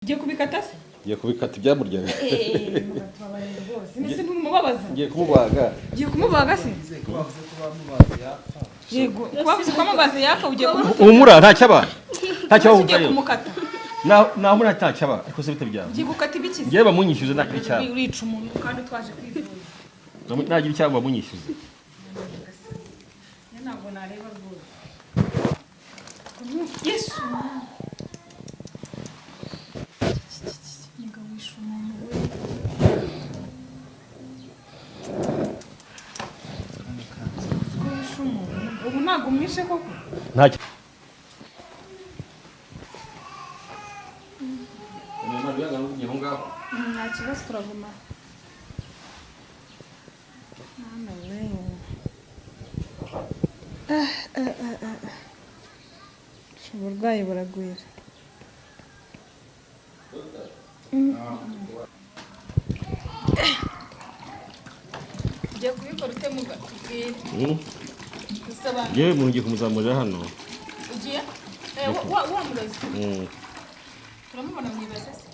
Ngiye kubikata se? Ngiye kubikata ibyamuryaga. Mugatwabarira rwose. Nese ntumubabaza. Ngiye kumubaga. Ngiye kumubaga se? Kubavuze ko bamubaza yapfa. Yego, kubavuze ko amabaza yapfa ugiye kumukata. Umura nta cyaba. Nta cyaba Ugiye kumukata. Na muri nta cyaba ariko se bitabyaho. Ngiye gukata ibiki? Ngiye bamunyishyuze nta cyaba. Urica umuntu kandi twaje kwivuza. Nagira icyaba bamunyishyuze. Ntabwo nareba rwose. Yesu. Ubu ntabwo umwishe koko ntacyo nta kibazo turaguma uburwayi buragwira ugiye kubikora ute mugatubwire yewe umuntu ugiye kumuzamurira hano ugiye wa murozi turamubona mu ibase se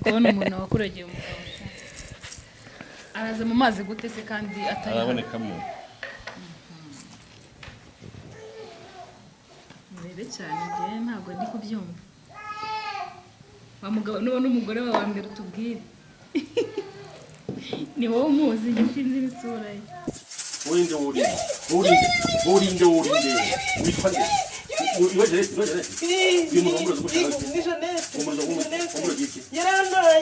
kubona umuntu wakurogeye umugabo araza mu mazi gute se kandi atari arabonekamo murebe cyane njyewe ntabwo ndi kubyumva wa mugabo n'uwo n'umugore wawe wa mbere utubwire ni wowe umuzi njye sinzi n'isura ye urinde witwa nde yarandoye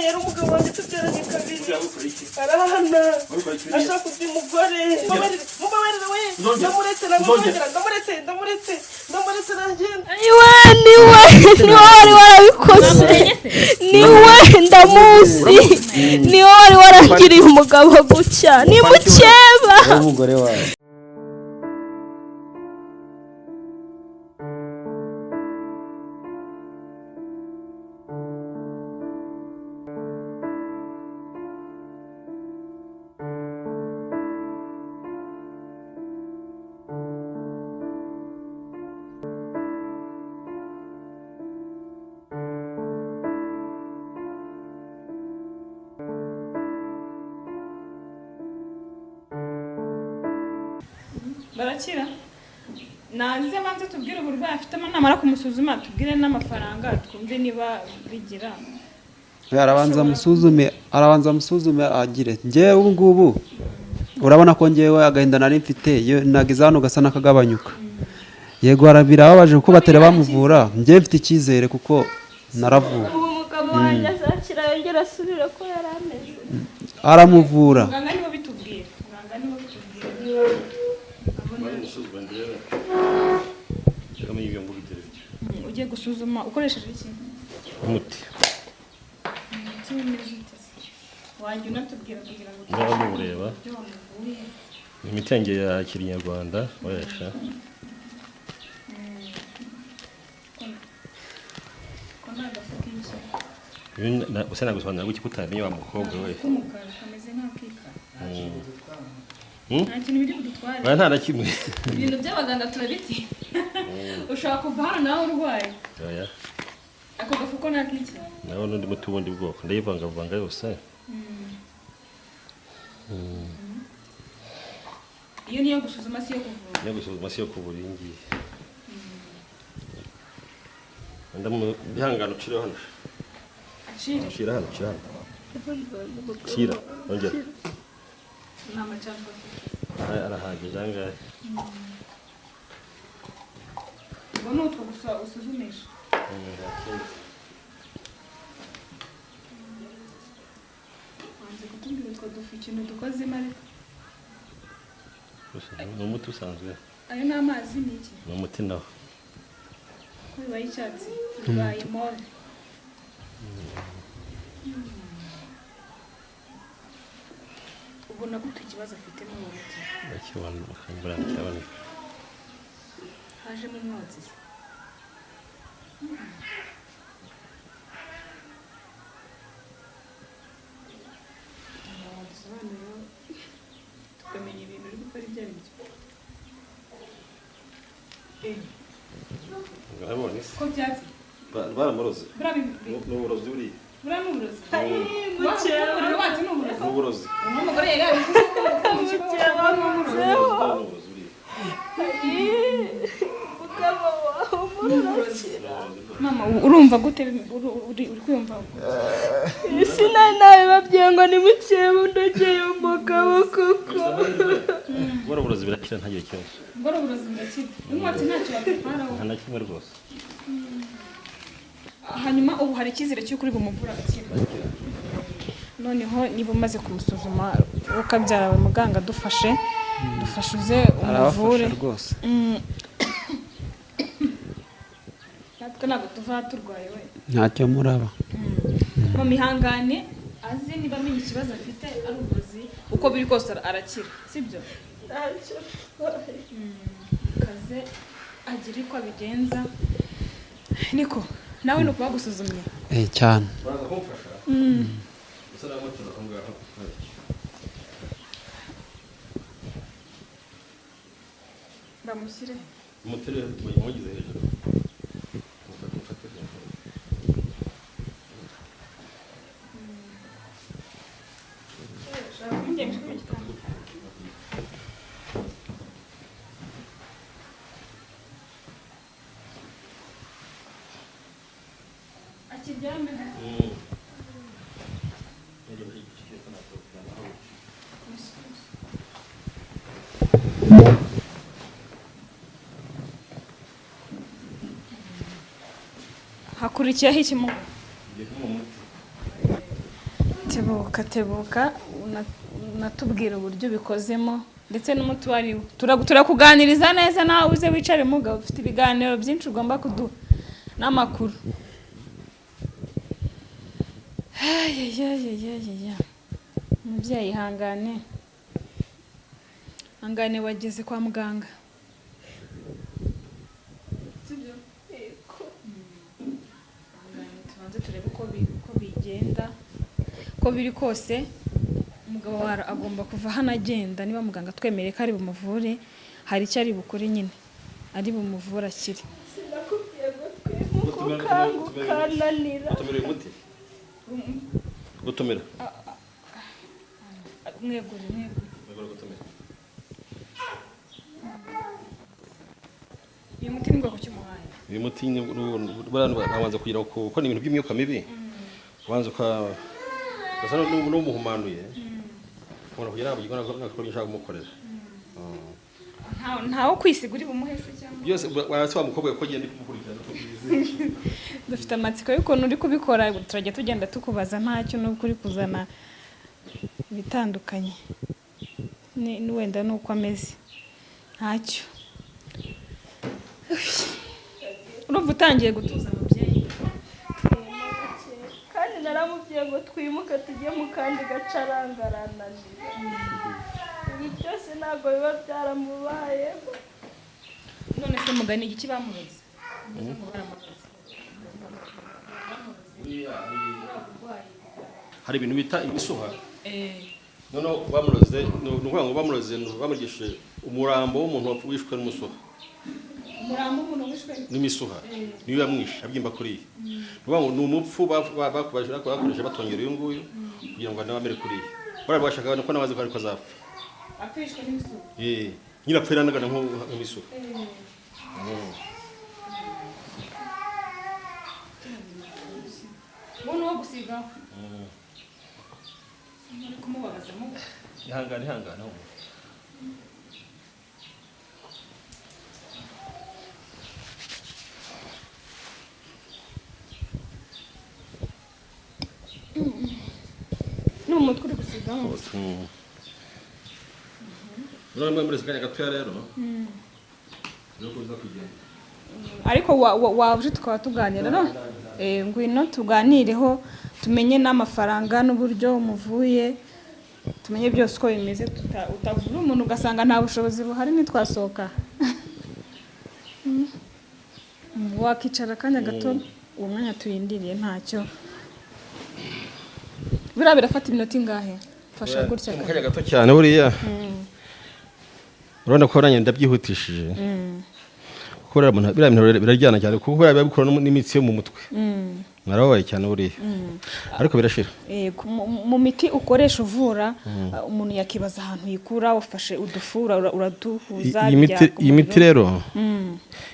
yari umugabo wanjye tubyaranye kabiri arahana ashaka kugira umugore mubabarire we ndamuretse aragenda niwe wari warabikoze niwe ndamuzi niwe wari warangiriye umugabo gutya ni mukeba umugore wawe barakira naze banze tubwire uburwayi afitemo namara kumusuzuma tubwire n'amafaranga twumve niba bigira arabanza musuzume agire njyewe ubu ngubu urabona ko njyewe agahinda nari mfite nagize hano gasa n'akagabanyuka yego birababaje kuko batera bamuvura njyewe mfite icyizere kuko naravuwe ubu umugabo wanjye azakira yongera asubire ko yari ameze aramuvura muganga niwe bitubwira ugiye gusuzuma ukoresheje iki umuti wanjye unatubwira kugira ngo ndabamureba imiti yanjye ya kinyarwanda waresha usa nagusobanura gutya utamenye wa mukobwa we k'umukara kameze nk'akikara nta kintu biri budutware nta na kimwe ibintu by'abaganga turabiti ushobora kuva hano nawe urwaye ako gafu ko nakiki naho n'undi muti w'ubundi bwoko ndayivangavanga yose iyo niyo gusuzuma si yo kuvura niyo gusuzuma si yo kuvura iyi ngiyi ndamubihangana ucire hano ucira hano ucira ongera ni amacandwa arahagije ahangahe ubwo ni utwo gusa usuzumisha wanze kutubwira utwo dufu ikintu dukozemo ariko ni umuti usanzwe ayo ni amazi ni iki ni umuti nawo ko bibaye icyatsi bibaye move ubona gute ikibazo afite muri uwo muti ndakibona akambura nticyaboneka hajemo umwotsi tukamenya ibintu uri gukora ibyo ari byo Ngabone se. ko byatsi Baramuroze. burabi N'uburozi buri. bura n'uburozi mukeba wacu n'uburozi N'uburozi. n'umugore yega mukeba muzeho N'uburozi buri. mugabo wawe umurakira mama urumva gute uri kwiyumva isi nawe babwiye ngo ni mukeba ndogeye umugabo koko N'uburozi birakira ntagire ikibazo. ngoro uburozi burakira umwatsi ntacyo yagutwaraho Nta na kimwe rwose. hanyuma ubu hari icyizere cy'uko uri bumuvura agakira noneho niba umaze kumusuzuma ukabyara we muganga dufashe uze umuvure arabafasha rwose natwe ntabwo tuva turwaye we ntacyo muraba mu mihangane azi niba amenya ikibazo afite ari uburozi uko biri kose arakira sibyo ntacyo twaye kaze agira uko abigenza niko nawe ni ukuba gusuzumye cyane Baraza kumfasha. Gusa namutura aho ngaho. bamushyire Umutere mugize hejuru. Mufate. akiryame hakurikiyeho ikimuga tebuka unatubwira uburyo bikozemo ndetse n'umuti wariwo turakuganiriza neza nawe uze wicare mugabo ufite ibiganiro byinshi ugomba kuduha n'amakuru umubyeyi hangane wageze kwa muganga tubanze turebe uko bigenda uko biri kose umugabo wawe agomba kuva hano agenda niba muganga twemereye ko ari bumuvure hari icyo ari bukore nyine ari bumuvure akire sinakubwiye ngo twimuka ukananira Gutumira uyu muti. Gutumira. mwegure Bagora gutumira. uyu muti ni bwoko cy'umuhaye Uyu muti babanza kugira ko ni ibintu by'imyuka mibi. Ubanza gasa n'umuhumanuye. Ubona kugira ngo yigona nakora nshaka kumukorera. ntawo kwisiga uri bumuhe se cyangwa Byose warase wa mukobwa ko agenda kumukurikirana. dufite amatsiko y'ukuntu uri kubikora turajya tugenda tukubaza ntacyo n'uko uri kuzana ibitandukanye wenda n'uko ameze ntacyo urumva utangiye gutuza umubyeyi kandi naramubwiye ngo twimuke tujye mu kandi gace arangarananira ibi byose ntabwo biba byaramubayeho none se mugani igiki bamuroze Hari ibintu bita imisuha. Noneho bamuroze nukuvuga ngo bamuroze bamugishije umurambo w'umuntu wishwe n'umusuha. umurambo umuntu wishwe N'imisuha. Niyo yamwishe abyimba kuri iyi. Nukuvuga ngo ni umupfu bakoresha batongera uyu nguyu kugira ngo nawe amere kuri iyi. Barabashaka ko nabaze ko ariko azapfa. apfishwe n'imisuha Nyina apfira nagana nk'imisuha. ubu ni uwo gusigaho uri kumubabazamo Ihangane. ni umutwe uri gusigaho None muri kanya gatoya rero. Nuko uza kugenda. ariko waje tukaba tuganira no ngwino tuganireho tumenye n'amafaranga n'uburyo umuvuye tumenye byose uko bimeze utavura umuntu ugasanga nta bushobozi buhari ntitwasohoka wakicara akanya gato uwo mwanya tuyindiriye ntacyo biriya birafata iminota ingahe fasha gutya Mu kanya gato cyane buriya. Urabona ko nanjye ndabyihutishije. kuko biriya bintu birajyana cyane kuko biba bikora n'imitsi yo mu mutwe mwarabaye cyane buriya ariko birashira. Yego, mu miti ukoresha uvura umuntu yakibaza ahantu yikura, ufashe udufura uraduhuza. Iyi miti rero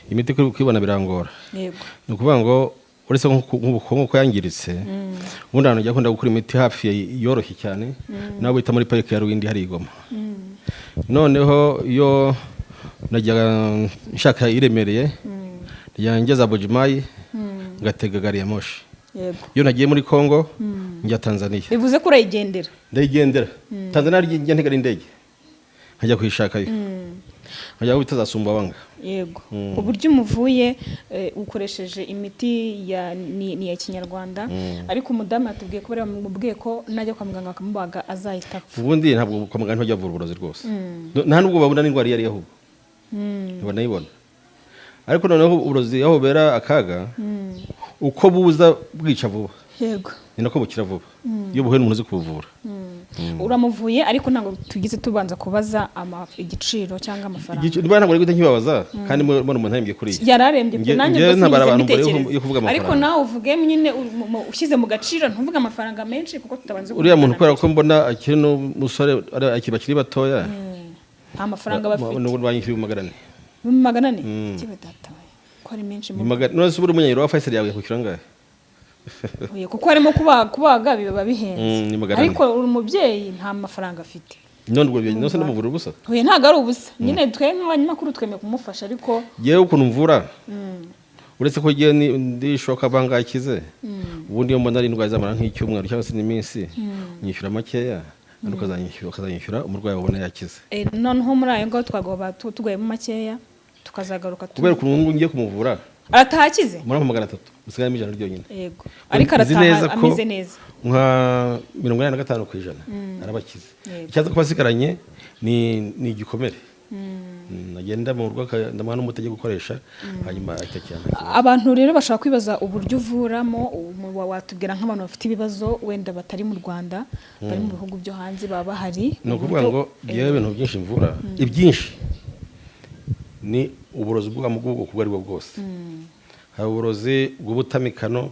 iyi miti kwibona birangora. Yego, ni ukuvuga ngo uretse nk'ubukungu ko yangiritse ubundi ahantu ujya kunda gukora imiti hafi yoroshye cyane nawe wita muri parike ya Ruwindi hari Igoma. Noneho iyo najyaga nshaka iremereye ngeza Bujimayi ngatega gari ya moshi. yego, Iyo nagiye muri Kongo njya Tanzania. bivuze ko urayigendera. Ndayigendera Tanzania njya ntegara indege nkajya kuyishakayo nkajya bitazasumba wanga. Yego, uburyo umuvuye ukoresheje imiti ni ya kinyarwanda, ariko umudamu yatubwiye ko bari bamubwiye ko najya kwa muganga bakamubaga azahita apfa. Ubundi ntabwo kwa muganga ntibajya bavura uburozi rwose, nta nubwo babona n'indwara iyo ari yo ahubwo ntibanayibona. Ariko noneho uburozi aho bera akaga uko buza bwica vuba. Yego, ni nako bukira vuba iyo buhuye n'umuntu uzi kubuvura. uramuvuye ariko ntabwo tugize tubanza kubaza igiciro cyangwa amafaranga. Niba ntabwo ari nkibabaza kandi mbona umuntu yambye kuri yararembye nanjye mbitekereza. Ariko nawe uvuge nyine ushyize mu gaciro ntuvuge amafaranga menshi kuko tutabanze uriya muntu kubera ko mbona akiri n'umusore bakiri batoya nta mafaranga bafite. n'ubu banyishyuye magana ane. Magana ane kibe data ko ari menshi mu none se uburi umunyayiro wa Faisal yawe yakwishyura ngahe? kuko harimo kubaga biba bihenze, ariko uri umubyeyi nta mafaranga afite. none ubwo byo nose ndamuvura ubusa? Oya, ntago ari ubusa, nyine twe nk'abanyamakuru twemeye kumufasha. Ariko yewe ukuntu mvura uretse ko giye ndishoka bangakize ubundi iyo mbona ari indwara zamara nk'icyumweru cyangwa se n'iminsi nyishyura makeya ariko ukazanyishyura umurwayi wabona yakize. noneho muri ayo ngaho twagoba tuguyemo makeya tukazagaruka kubera ukuntu ngiye kumuvura aratahakize muri 300 musigayemo ijana ryonyine. Yego, ariko arataha ameze neza nka 85% arabakize. Icyaza kuba sigaranye ni igikomere nagenda mu rugo ndamana n'umutege gukoresha hanyuma ahitacyana. Abantu rero bashaka kwibaza uburyo uvuramo, watubwira nk'abantu bafite ibibazo wenda batari mu Rwanda bari mu bihugu byo hanze baba bahari. No kuvuga ngo yewe ibintu byinshi mvura ibyinshi ni uburozi bw'amubwo kubwo ari bwo bwose. Hari uburozi bw'ubutamikano,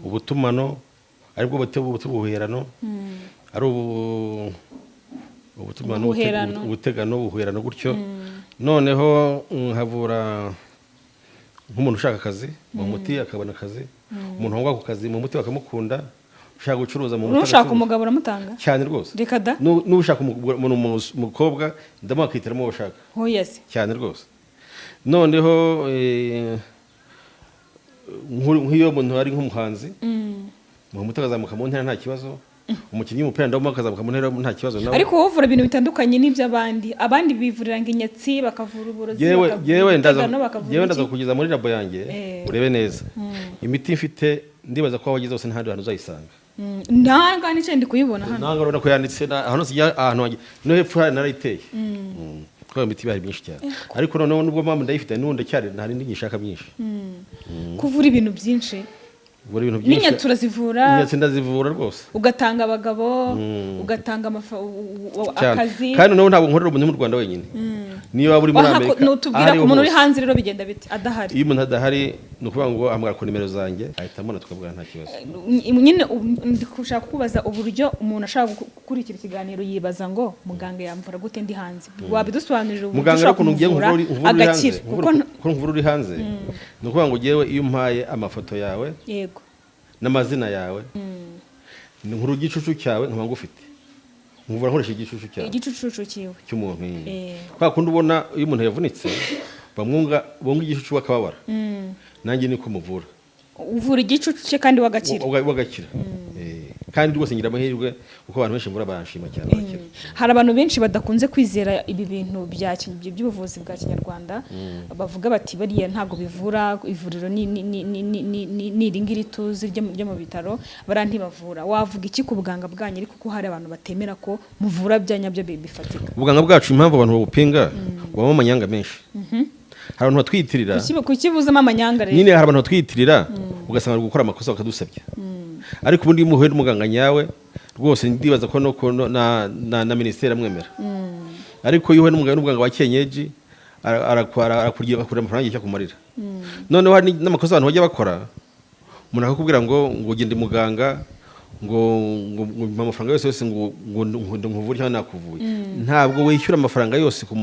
ubutumano, ari bwo buherano, ari ubutumano, ubutegano, ubuherano gutyo. Noneho havura nk'umuntu ushaka akazi mu muti akabona akazi, umuntu wangwa ku kazi mu muti bakamukunda, ushaka gucuruza mu muti ushaka umugabo uramutanga cyane rwose. Reka da n'ushaka umukobwa ndamukitiramo uwo ushaka cyane rwose. Noneho nk'iyo umuntu ari nk'umuhanzi mu muti akazamuka mu ntera nta kibazo, umukinnyi w'umupira ndamu akazamuka mu ntera nta kibazo nawe. Ariko wowe uvura ibintu bitandukanye n'iby'abandi. Abandi bivurira ngo inyatsi bakavura uburozi yewe ndaza kugeza muri labo yanjye urebe neza imiti mfite. Ndibaza ko wagize hose ntahandi hantu uzayisanga. Nanga nice ndi kuyibona hano. Nanga urabona ko yanditse ahantu sijya ahantu no hepfo hari narayiteye. Kwa imiti bari byinshi cyane. Ariko noneho nubwo mpamvu ndayifite n'undi cyari ntari ndingishaka byinshi. Kuvura ibintu byinshi. Kuvura ibintu byinshi. N'inyatsi turazivura. Inyatsi ndazivura rwose. Ugatanga abagabo, ugatanga akazi. Kandi noneho ntabwo nkorera umuntu mu Rwanda wenyine. Niyo waba uri muri Amerika. Nutubwira ko umuntu uri hanze rero bigenda bite adahari. Iyo umuntu adahari no kuvuga ngo amwara ku nimero zanjye ahitamo na tukabwira nta kibazo. Nyine ndikushaka kubaza uburyo umuntu ashaka gukurikira ikiganiro yibaza ngo muganga yamvura gute ndi hanze. Wabidusobanurira uburyo muganga ukuntu ugiye agakira kuko mvura uri hanze. No kuvuga ngo jewe iyo umpaye amafoto yawe yego n'amazina yawe nkuru igicucu cyawe nkaba ngufite nkuvura nkoresha igicucu cyawe cy'umuntu kwa kundi ubona iyo umuntu yavunitse bonga igicucu bakababara nanjye niko muvura uvura igicucu cye kandi wagakira kandi rwose ngira amahirwe kuko abantu benshi mvura banshima cyane bakira. Hari abantu benshi badakunze kwizera ibi bintu by'ubuvuzi bwa kinyarwanda bavuga bati bariya ntago bivura, ivuriro ni ringiri tuzi ryo mu bitaro bara ntibavura. Wavuga iki ku buganga bwanyu ariko ko hari abantu batemera ko muvura byanyabyo bifatika? Ubuganga bwacu impamvu abantu babupinga baba amanyanga menshi. Hari abantu batwitirira kukibuzamo amanyanga rero. Nyine hari abantu batwitirira ugasanga gukora amakosa bakadusabya. Ariko ubundi muhuye n'umuganga nyawe rwose ndibaza ko na ministeri amwemera. Ariko iyo uhuye n'umuganga wa Kenyeji arakurya amafaranga y'icyo kumarira. Noneho hari n'amakosa abantu bajya bakora, umuntu akakubwira ngo ugende muganga ngo amafaranga yose ngo nkuvure cyangwa nakuvuye. Ntabwo wishyura amafaranga yose ku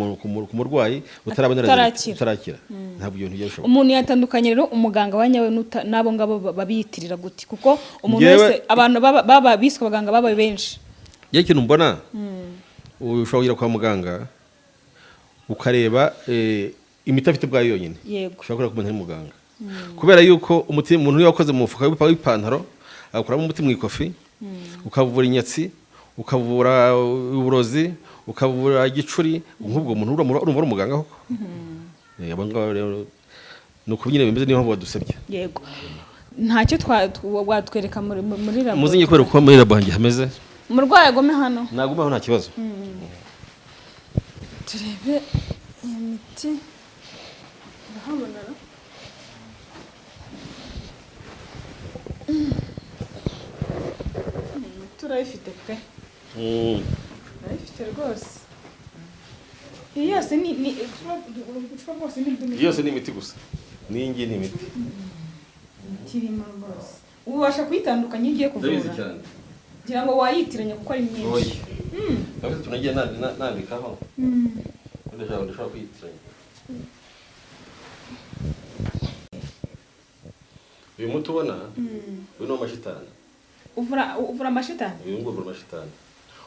murwayi utarakira. Ntabwo ibyo ntibyo bishoboka. Umuntu yatandukanye rero umuganga wa nyawe nabo ngabo babiyitirira guti kuko umuntu wese abantu baba biswe abaganga baba benshi. Yewe ikintu mbona ushobora kujya kwa muganga ukareba imiti afite bwayo yonyine. Ushobora kureba ko umuntu ari muganga. Kubera yuko umuntu iyo wakoze mu mufuka w'ipantaro agakuramo umuti mu ikofi, ukavura inyatsi, ukavura uburozi, ukavura igicuri, nk'ubwo muntu urumva ari umuganga koko. Abo ngabo rero nuko nyine bimeze niyo mpamvu badusebye. Yego. Ntacyo watwereka muri labo. Muzingi kubera uko muri labo hanjye hameze. Umurwayi agome hano. Nagumaho nta kibazo. Turebe imiti. Ndahabona. Turayifite pe. Turayifite rwose. Yose ni ucupa rwose ni yose ni imiti gusa. Ningi ni imiti. Kirimo rwose. Ubasha kwitandukanya igiye kuvura. Ndabizi cyane. Ngira ngo wayitiranya kuko ari myinshi. Kabisa tunagiye nandikaho. Ndashaka kwitiranya. Uyu muti ubona uyu ni amashitani. Uvura amashitani? Uyu ngo uvura amashitani.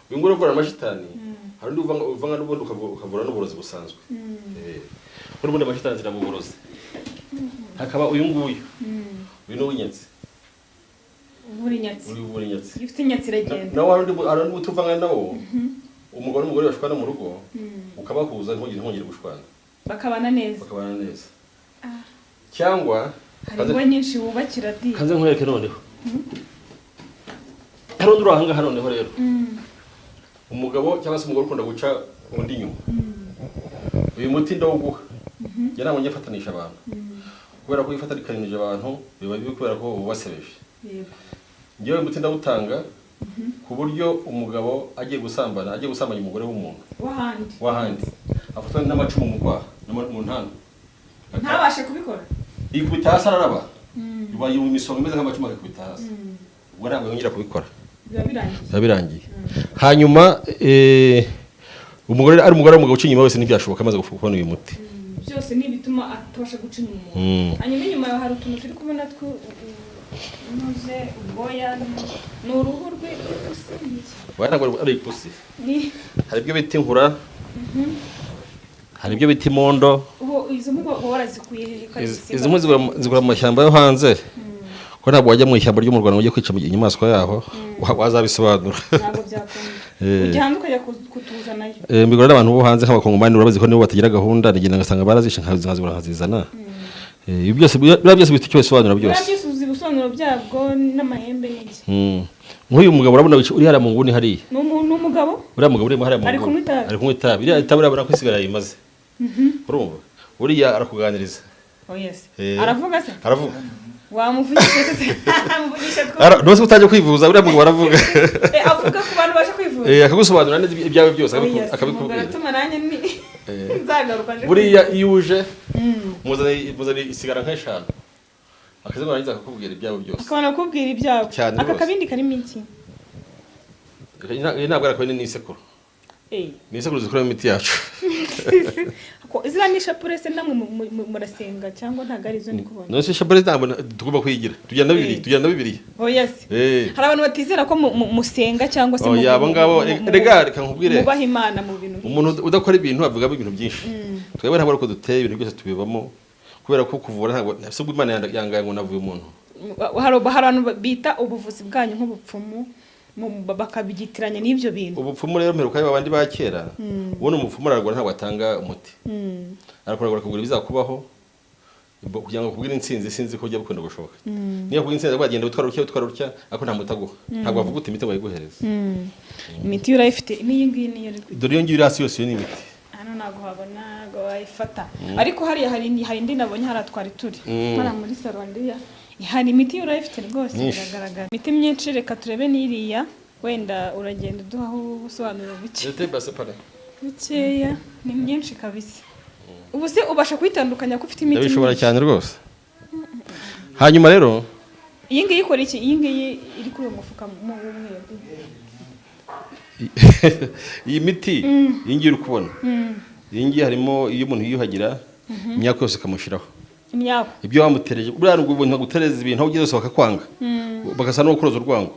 Uyu ngo uvura amashitani. Hari undi uvanga n'ubundi ukavura n'uburozi busanzwe. Kuri ubundi amashitani zira mu burozi. Hakaba uyu nguyu. Uyu ni uw'inyatsi. Uvura inyatsi. Uvura inyatsi. Ifite inyatsi iragenda. Nawe hari undi utuvanga nawo. Umugore n'umugore bashwana mu rugo. Ukabahuza ntongere gushwana. Bakabana neza. Bakabana neza. Cyangwa hariho nyinshi wubakira di. Kanze nkwereke noneho. Harundi urahanga noneho rero. Umugabo cyangwa se umugore ukunda guca undi inyuma. Uyu muti ndawuguha. Yaramwe afatanisha abantu. Kubera ko yifatanikanije abantu biba bibi kubera ko ubasebeje. Yego. Ngewe muti ndawutanga ku buryo umugabo agiye gusambanya umugore w'umuntu. Wahandi. Afatwa n'amacumu mu kwaha mu ntanga. Ntabashe kubikora. Ikubita hasi araraba. Yubaye imisonga imeze nk'amacumu akikubita hasi. Ubwo ntabwo yongera kubikora. Biba birangiye. Hanyuma umugore ari umugore w'umugabo uciye inyuma wese ntibyashoboka amaze kubona uyu muti. Byose ni bituma atabasha guca inyuma. Hanyuma inyuma hari utuntu turi kubona nuze ubwoya n'uruhu rw'ipusi. Ntabwo ari ipusi. Hari ibyo bita inkura. Hari ibyo bita imondo. Izo mbuga warazikuye. Izo mbuga zigura mu mashyamba yo hanze. Ko ntabwo wajya mu ishyamba ryo mu Rwanda ujye kwica inyamaswa yaho wazabisobanura. Ntabwo byakunda. Ujyana ukajya kutuzanayo. Mbigura n'abantu bo hanze nk'abakongomani urabazi ko nibo batagira gahunda nigenda ngasanga barazishe nkazigura nkazizana. Ibi byose bifite icyo bisobanura byose. Byose uzi ibisobanuro byabwo n'amahembe n'iki. Nk'uyu mugabo urabona uri hariya mu nguni hariya. Ni umugabo? Uriya mugabo uri hariya mu nguni. Ari kunywa itabi. Iriya itabi urabona ko isigara yimaze. Urumva? Uriya arakuganiriza. Oh yes. Aravuga se? Aravuga. Wamuvugisha Nose utajya kwivuza uriya mugabo aravuga. Avuga ku bantu baje kwivuza. Akagusobanurira neza ibyawe byose akabikubwira. Garatuma nanjye ni nzagaruka nje. Buriya iyo uje muzane isigara nk'eshanu. Akaze barangiza akakubwira ibyawe byose. Akabona kubwira ibyawe. Aka kabindi karimo iki? Ntabwo arakabindi ni isekuru. Ni isekuru zikora imiti yacu. Izira ni shapure se namwe murasenga cyangwa ntago ari zo ndi kubona. No se shapure ntabwo tugomba kwigira. Tujyana bibiri. Oh yes. Hari abantu batizera ko musenga cyangwa se mu yabo ngabo reka nkubwire. Mubaha Imana mu bintu. Umuntu udakora ibintu avuga ibintu byinshi. Twebwe ntabwo ariko duteye ibintu byose tubibamo kubera ko kuvura ntabwo nafite Imana yangaye ngo navuye umuntu. Hari abantu bita ubuvuzi bwanyu nk'ubupfumu bakabigitiranya n'ibyo bintu. Ubupfumu rero mperuka y'abandi ba kera. Ubona umupfumu aragora ntabwo atanga umuti. Arakoragora akubwira ibizakubaho kugira ngo akubwire insinzi sinzi ko ujya bukunda gushoboka. Niyo akubwira insinzi bagenda utwara utya ako nta mutaguha. Ntabwo avuga uti imiti ngo ayiguhereze. Imiti urayifite n'iyi ngiyi niyo iri. Dore iyo ngiyo hasi yose ni imiti. Hano ntabwo habona ngo wayifata. Ariko hariya hari indi nabonye haratwara turi. Hara muri Sarwandiya. Hari imiti urayifite rwose biragaragara. Imiti myinshi reka turebe n'iriya wenda uragenda uduhaho ubusobanuro buke. C'était pas séparé. Bukeya ni myinshi kabisa. ubu se ubasha kwitandukanya ko ufite imiti ndabishobora myinshi? cyane rwose. Hanyuma rero iyi ngiyi ikora iki? Iyi ngiyi iri kuri uwo mufuka w'umweru. iyi miti iyi ngiyi uri kubona iyi ngiyi harimo iyo umuntu yiyuhagira imyaka yose ikamushiraho Imyaka. ibyo wamutereje buriya nubwo ubona gutereza ibintu aho ugeze bakakwanga bagasa no kuroza urwango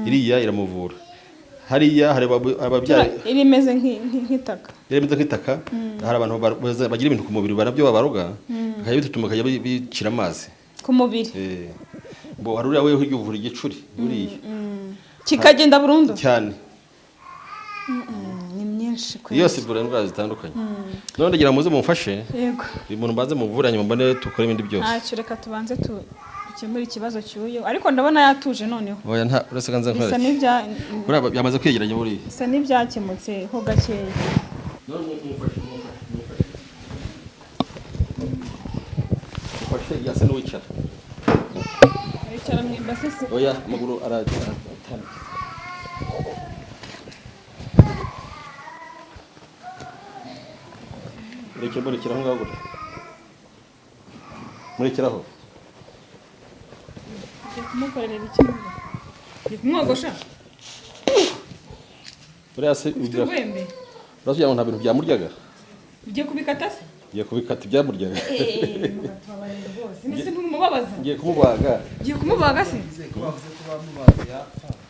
iriya iramuvura hariya hari ababyaye iri imeze nk'itaka. Iremeza nk'itaka hari abantu bagira ibintu ku mubiri banabyo babaroga bakajya bituma bakajya bicira amazi ku mubiri. bo hari uriya weho hirya uvura igicuri buriya kikagenda burundu cyane. Ni myinshi kweli. Yose ivura indwara zitandukanye. None ndagira muze mumfashe. Yego. Uyu muntu mbanze muvura nyuma mbone tukore ibindi byose. Ntacyo reka tubanze dukemure ikibazo cy'uyu ariko ndabona yatuje noneho. Oya nta uretse kanze nkora. Bisa n'ibya buriya byamaze kwegeranya buriya. Bisa n'ibyakemutse ho gakeya. None mumfashe. Mufashe yasa n'uwicara. Aricara mu ibase se. Oya amaguru aratambika. Murekeraho ngaho gutya. Murekeraho. Kumukorera ikintu. Kumwogosha. Buriya se ugira. Urwembe. Urasubiye ngo nta bintu byamuryaga. Ugiye kubikata se? Ngiye kubikata ibyamuryaga. Mugatubabarira rwose. Nese ntumubabaza. Ngiye kumubaga. Ugiye kumubaga se?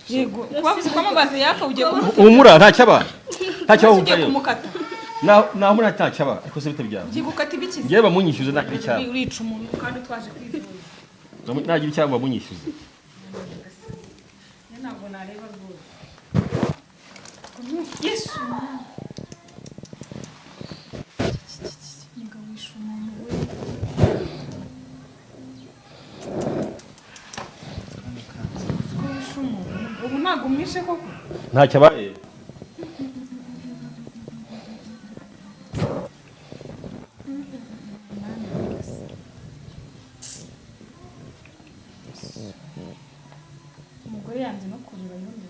Yego. Kwavuze ko amabazi yaka ugiye kumukata. Umura nta cyaba. Nta cyaba ugiye kumukata. Na muri nta cyaba ariko se bitabyawe. Ugiye gukata ibiki? Ngiye bamunyishyuze nakiri cyaba. Urica umuntu kandi twaje kwivuza. Nagira icyaba bamunyishyuze. Ntabwo nareba rwose. Yesu. Ngawisha umuntu we. Ngawisha umuntu. Ubu ntabwo umwishe koko. Ntacyo abaye. Umugore yanze no kurira yundi.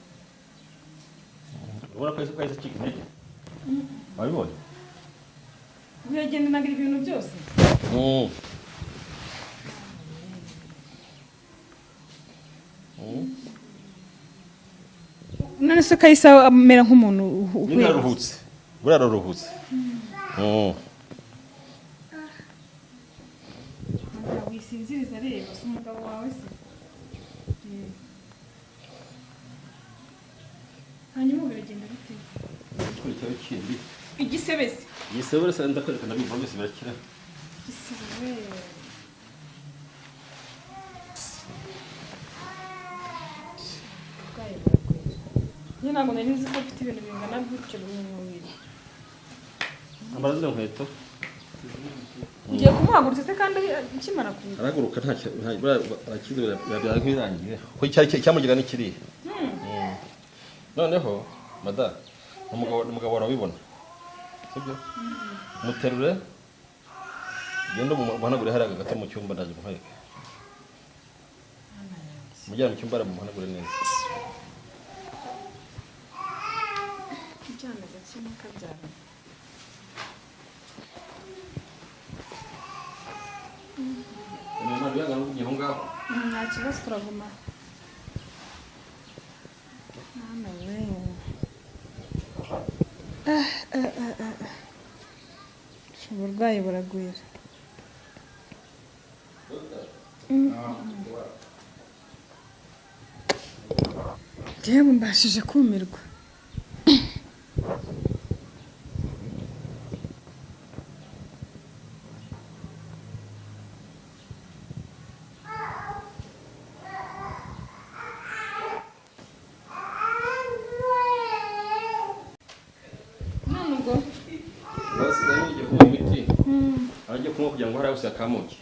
Ubona ko yahise acika intege. Wabibonye? Uyagenda nagira ibintu byose. None se kahise amera nk'umuntu Niba yaruhutse. Buriya araruhutse. Wisinziriza reba si umugabo wawe se. Hanyuma biragenda bite? Ikurikiraho ikindi. Igisebese. Igisebe se ndakwerekana bivamo byose birakira. Igisebe. Njye ntabwo nari nzi ko ufite ibintu bingana gutyo mu mubiri. Ambara zino nkweto. Ugiye kumuhagurutsa se kandi ukimara kuza. Araguruka arakize birabyara nk'ibirangiye. Ko icyamuryaga n'ikiriya. Noneho mada umugabo warabibona. Sibyo? Muterure. Genda umuhanagure hariya gato mu cyumba ndaje muhareke. Mujyana mu cyumba aramuhanagure neza. Icyana gakina kabyara. Nta kibazo turaguma. Mama we. Uburwayi buragwira. Yewe mbashije kumirwa. Ajya kunywa kugira ngo hariya hose hakamuke.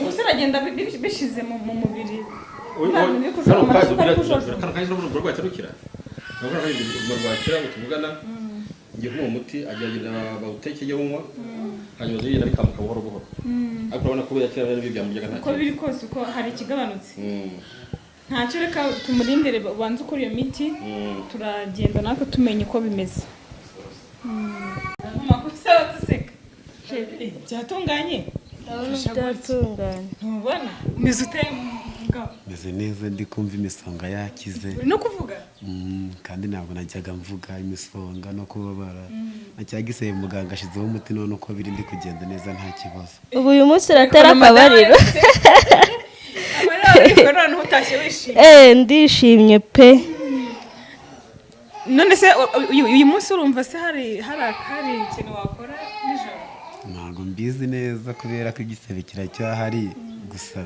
Gusa aragenda bishize mu mubiri. Kano kanya n'ubwo rwatarukira. Nabwo kandi rwakira utuvugana. Ngiye kumuha umuti agenda bawutekeye unywa. Hanyuma ziri bikamuka buhoro buhoro. Ariko urabona ko yakira bari byamuryaga nta. Uko biri kose uko hari ikigabanutse. Ntacyo reka tumurindire ubanze ukora iyo miti. Turagenda natwe tumenye uko bimeze. Makusa watuseka. sheri byatunganye ndabona byatunganye ntubona umeze uteye mugabo meze neza ndi kumva imisonga yakize uri no kuvuga kandi ntabwo najyaga mvuga imisonga no kubabara nacyagiseye muganga ashyizeho umuti none uko biri ndi kugenda neza nta kibazo ubu uyu munsi uratera akabariro noneho utashye wishimye ndishimye pe none se uyu munsi urumva se hari ikintu wakora nijoro ntabwo mbizi neza kubera ko igisebe kiracyahari gusa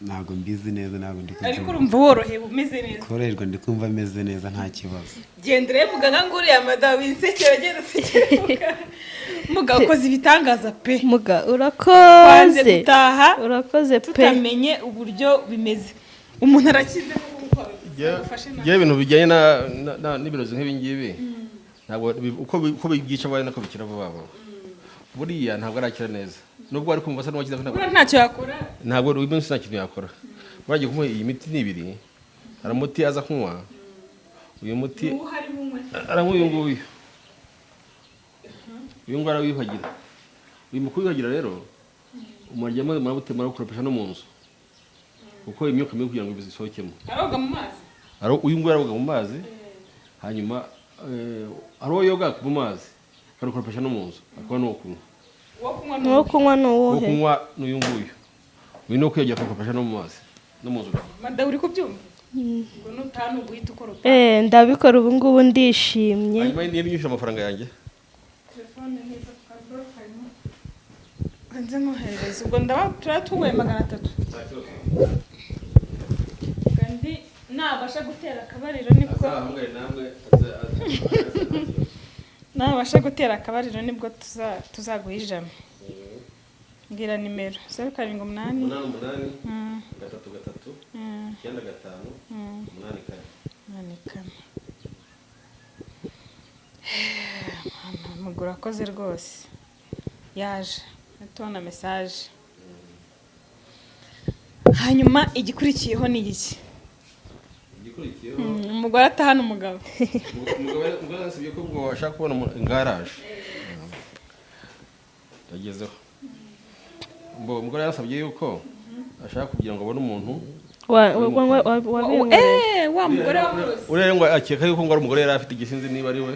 ntabwo mbizi neza ntabwo ndi ariko kubyumva urumva worohewe umeze neza koroherwa ndi kumva ameze neza nta kibazo gendere muganga ngo uriya madamu wisekera agenda asekera mugabo ukoze ibitangaza pe muga twanze urakoze gutaha urakoze pe tutamenye uburyo bimeze umuntu arakize Yewe ibintu bijyanye n'ibirozi nk'ibi ngibi ntabwo uko byica abana nako bikira vuba vuba buriya ntabwo arakira neza nubwo ari kumva asa n'uwakize ntacyo yakora ntabwo uyu munsi nta kintu yakora baragiye kumuha iyi miti ni ibiri hari umuti aza kunywa uyu muti aranywa uyu nguyu uyu nguyu arawiyuhagira uyu mu kuyuhagira rero umuryamo murabutema arawukoropesha no mu nzu kuko imyuka mibi kugira ngo bizisohokemo aroga mu mazi uyu nguyu aroga mu mazi hanyuma hari uwo yoga mu mazi akarukoropesha no mu nzu akaba n'uwo kunywa uwo kunywa ni uwo uwuhe kunywa ni uyu nguyu uyu ni uwo kwiyongera akarukoropesha no mu mazi no mu nzu madamu uri kubyumva ngo nutanu guhita ukoropa ndabikora ubu ngubu ndishimye hanyuma niyo nyishyura amafaranga yanjye telefone neza tukabura karimo hanze nkoherereza ubwo turatuguye 300 kandi nabasha gutera akabariro nibwo nabasha gutera akabariro nibwo tuzaguha ijana mbwira nimero 0788 mugura akoze rwose yaje tubona mesaje hanyuma igikurikiyeho ni iki umugore atahana umugabo umugore yansabye ko ubwo washaka kubona ingaraje yagezeho umugore yansabye yuko ashaka kugira ngo abone umuntu wa mugore wamuroze urere ngo akeka yuko ngo ari umugore yari afite igisinzi niba ari we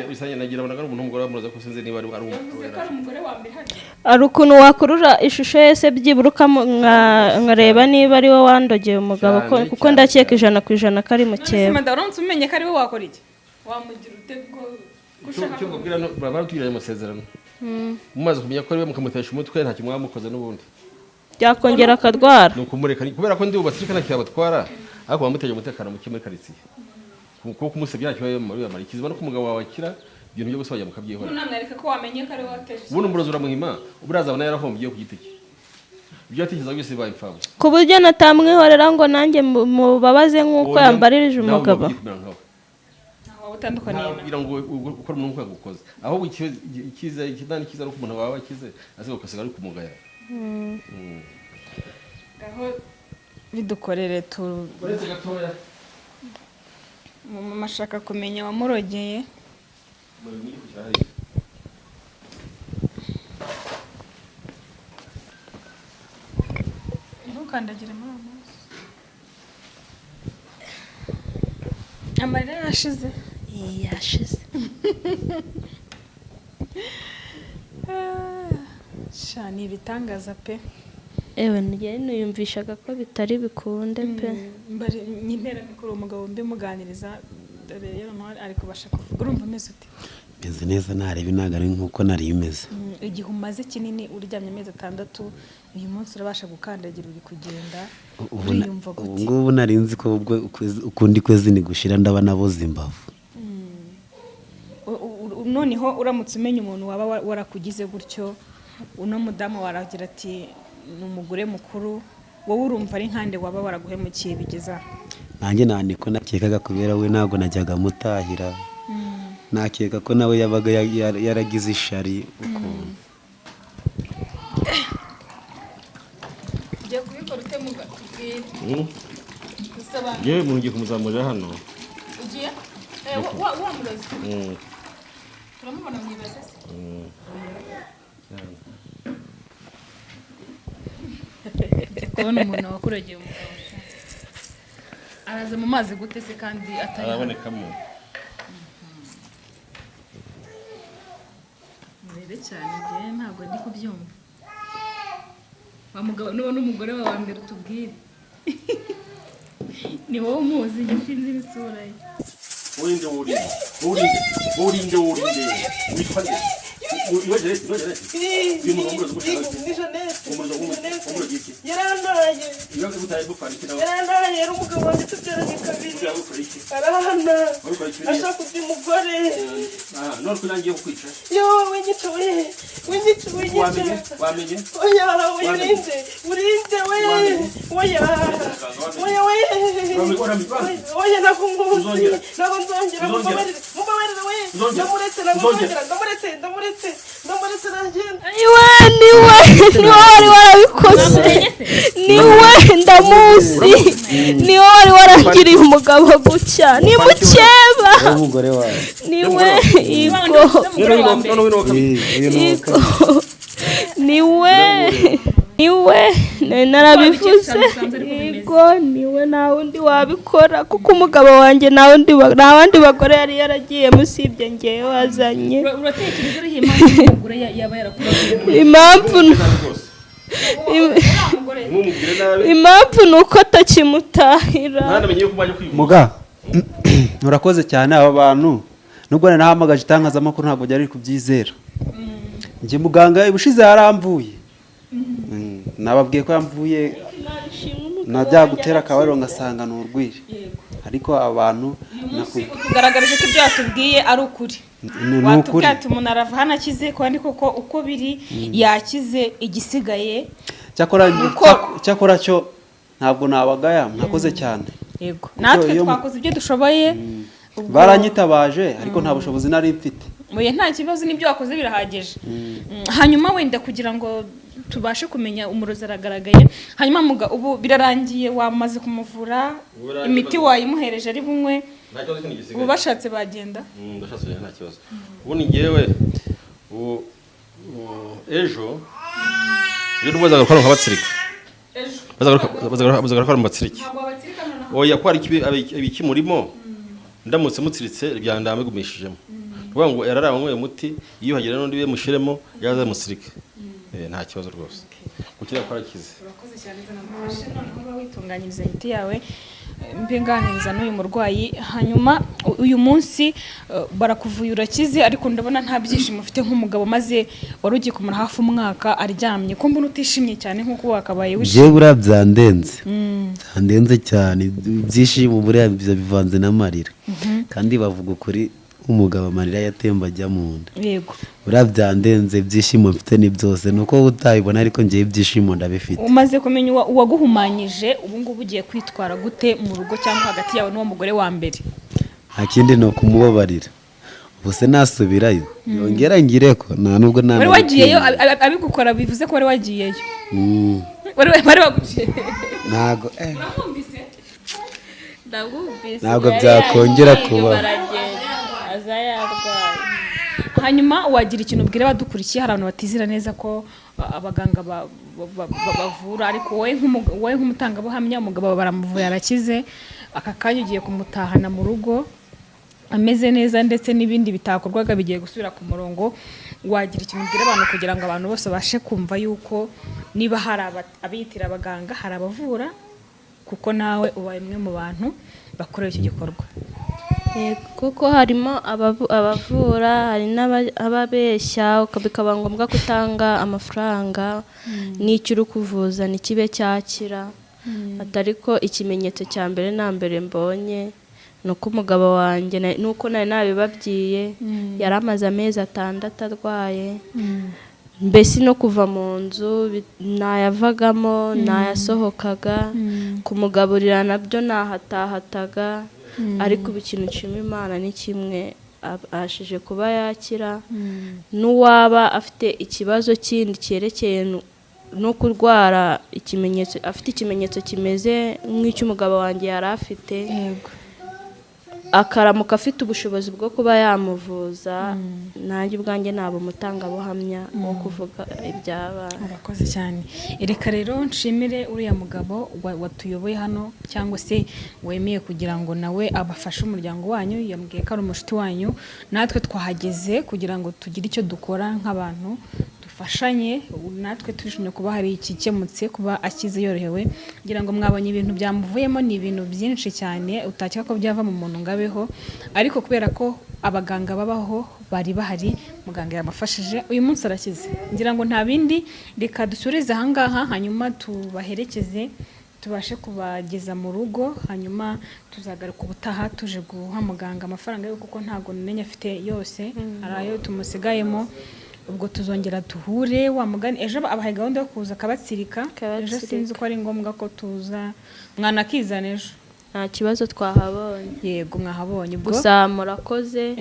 bisanye nagira abona ari umuntu w'umugore wamuroze ko sinzi niba ari umugore wa mbere hano ari ukuntu wakurura ishusho yese byiburuka nkareba niba ari we wandogeye umugabo kuko ndakeka 100% ko ari mukeba madame uramutse umenye ko ari we wakora iki wamugira utego cyo kubwira baratugiranye amasezerano mumaze kumenya ko ari we mukamutesha umutwe nta kimwe mwamukoze n'ubundi byakongera akadwara ni ukumureka kubera ko ndi ubatsirika nta kiyabatwara ariko bamuteje umutekano muke muri karitsiye kuko kumusebya nta kibaye muri amara ikizima no kumugabo wawe akira ibintu byo gusabya mukabyihora unamwereka ko wamenye ko ari we wateje ubundi umurozi uramuhima uburazabona yarahombye ku giti cye ibyo yatekereza byose bibaye impfabusa ku buryo natamwihorera ngo nanjye mubabaze nk'uko yambaririje umugabo kugira ngo ukore umuntu uko yagukoze ahubwo ikiza ari uko umuntu wawe akize asiga ukasigara ari kumugaya gaho bidukorere uretse gatoya mama ashaka kumenya wamurogeye ntukandagire muri amazi amarira yashize yashize ni ibitangaza pe ewe niyumvishaga ko bitari bikunde pe nyintera mikoro umugabo mbimuganiriza dore rero ari kubasha kuvuga urumva ameze ute meze neza narebe ntabwo ari nk'uko nari imeze igihe umaze kinini uryamye amezi 6 uyu munsi urabasha gukandagira uri kugenda uriyumva gute ubu ngubu nari nzi ko ukundi kwezi ni gushira ndaba naboze imbavu noneho uramutse umenya umuntu waba warakugize gutyo uno mudamu waragira ati ni umugore mukuru wowe urumva ari nkande waba waraguhemukiye bigeza nanjye niko nakekaga kubera we ntabwo najyaga mutahira nakeka ko nawe yabaga yaragize ishari ukuntu ugiye kubikora ute mugakubwira yewe umuntu ugiye kumuzamurira hano ugiye wamuroze turamubona mu ibase kubona umuntu wakurageye umugabo araza mu mazi gute se kandi atari arabonekamo murebe cyane njyewe ntabwo ndi kubyumva wa mugabo n'uwo umugore wawe wa mbere utubwire ni wowe umuzi njye sinzi n'isura ye urinde witwa nde uyu muntu w'umurozi gushaka yarandaye yari umugabo wanjye tubyaranye kabiri arahana ashaka kugira umugore none kurangiye kukwica yo winyica wamenye oya urinde oya ntabwo nzongera mubabarire we ndamuretse nagenda niwe wari warabikoze niwe ndamuzi niwe wari warangiriye umugabo gutya ni mukeba umugore wawe niwe niwe narabivuze yego niwe nta wundi wabikora kuko umugabo wanjye nta bandi bagore yari yaragiye musibye ngewe wazanye uratekereza ariho impamvu umugore yaba yarakubaye impamvu ni uko atakimutahira muga urakoze cyane aba bantu nubwo nahamagaje itangazamakuru ntabwo byari kubyizera njye muganga ubushize yaramvuye nababwiye ko yamvuye najya gutera akabariro ngasanga ni urwiri ariko abantu tugaragarije ko ibyo watubwiye ari ukuri watubwiye ati umuntu arava hano akize kandi koko uko biri yakize igisigaye cyakora cyo ntabwo nabagaya mwakoze cyane yego natwe twakoze ibyo dushoboye baranyitabaje ariko nta bushobozi nari mfite muye nta kibazo n'ibyo wakoze birahagije hanyuma wenda kugira ngo tubashe kumenya umurozi aragaragaye hanyuma ubu birarangiye wamaze kumuvura imiti wayimuhereje ari bunywe ubu bashatse bagenda ndashatse nta kibazo ubu ni ngewe ejo n'ubazaga gukora nkabatsirika bazaga gukora mbatsirike oya ko ari ibiki murimo ndamutse mutsiritse byandamigumishijemo kuvuga ngo yararanywe umuti iyo hagera n'undi mushiremo yaza musirike nta kibazo rwose gukira ko arakize urakoze cyane zanamufashe noneho witunganyiriza imiti yawe mbenganiriza n'uyu murwayi hanyuma uyu munsi barakuvuye urakize ariko ndabona nta byishimo ufite nk'umugabo maze wari ugiye kumara hafi umwaka aryamye ko mbona utishimye cyane nk'uko wakabaye wishimye buriya byandenze cyane ibyishimo buriya bivanze n'amarira kandi bavuga ukuri umugabo amarira yatemba ajya mu nda yego buriya byandenze ibyishimo mfite ni byose ni uko utabibona ariko ngewe ibyishimo ndabifite umaze kumenya uwaguhumanyije ubu ngubu ugiye kwitwara gute mu rugo cyangwa hagati yawe n'uwo mugore wa mbere nta kindi ni ukumubabarira ubu se nasubirayo yongera ngire ko nta nubwo nta wari wagiyeyo abigukora bivuze ko wari wagiyeyo wari waguciye ntago ntabwo byakongera kuba hanyuma wagira ikintu ubwira abadukurikiye hari abantu batizira neza ko abaganga bavura ariko wowe nk'umutangabuhamya umugabo baramuvuye arakize aka kanya ugiye kumutahana mu rugo ameze neza ndetse n'ibindi bitakorwaga bigiye gusubira ku murongo wagira ikintu ubwira abantu kugira ngo abantu bose babashe kumva yuko niba hari abiyitira abaganga hari abavura kuko nawe ubaye umwe mu bantu bakorera iki gikorwa kuko harimo abavura hari n'ababeshya bikaba ngombwa gutanga amafaranga n'icyo uri kuvuza ntikibe cyakira atari ko ikimenyetso cya mbere na mbere mbonye ni uko umugabo wanjye nuko nari nabibabwiye yari amaze amezi 6 arwaye mbese no kuva mu nzu ntayavagamo ntayasohokaga kumugaburira nabyo nahatahataga ariko ikintu nshima Imana ni kimwe ashije kuba yakira n'uwaba afite ikibazo kindi cyerekeye no kurwara afite ikimenyetso kimeze nk'icy'umugabo wanjye yari afite akaramuka afite ubushobozi bwo kuba yamuvuza nanjye ubwanjye naba umutangabuhamya wo kuvuga iby'abana. urakoze cyane. Reka rero nshimire uriya mugabo watuyoboye hano cyangwa se wemeye kugira ngo nawe abafashe umuryango wanyu, yambwiye ko ari umushuti wanyu, natwe twahageze kugira ngo tugire icyo dukora nk'abantu dufashanye, natwe twishimye kuba hari ikikemutse, kuba akize yorohewe. Ngira ngo mwabonye ibintu byamuvuyemo, ni ibintu byinshi cyane utakeka ko byava mu muntu ngo abeho, ariko kubera ko abaganga babaho bari bahari, muganga yamufashije, uyu munsi arakize. Ngira ngo nta bindi, reka dusurize ahangaha hanyuma tubaherekeze tubashe kubageza mu rugo, hanyuma tuzagaruka ubutaha tuje guha muganga amafaranga yo, kuko ntago namenye afite yose, arayo tumusigayemo. Ubwo tuzongera tuhure, wa mugani ejo abahaye gahunda yo kuza akabatsirika. Ejo sinzi ko ari ngombwa ko tuza, mwanakizana ejo nta kibazo twahabonye. Yego mwahabonye. Ubwo gusa murakoze,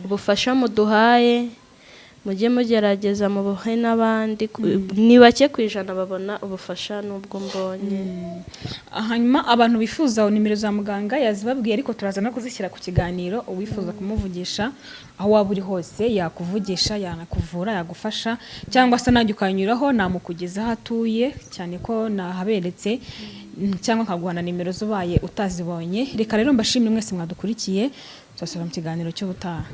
ubufasha muduhaye mujye mugerageza mu buhe n'abandi, ni bake ku ijana babona ubufasha n'ubwo mbonye. Hanyuma abantu bifuza nimero za muganga yazibabwiye, ariko turaza no kuzishyira ku kiganiro. Uwifuza kumuvugisha aho waba uri hose yakuvugisha, yanakuvura, yagufasha, cyangwa se najya ukanyuraho namukugeza aho atuye, cyane ko nahaberetse, cyangwa nkaguhana nimero zubaye utazibonye. Reka rero mbashimire mwese mwadukurikiye, tuzasubira mu kiganiro cy'ubutaha.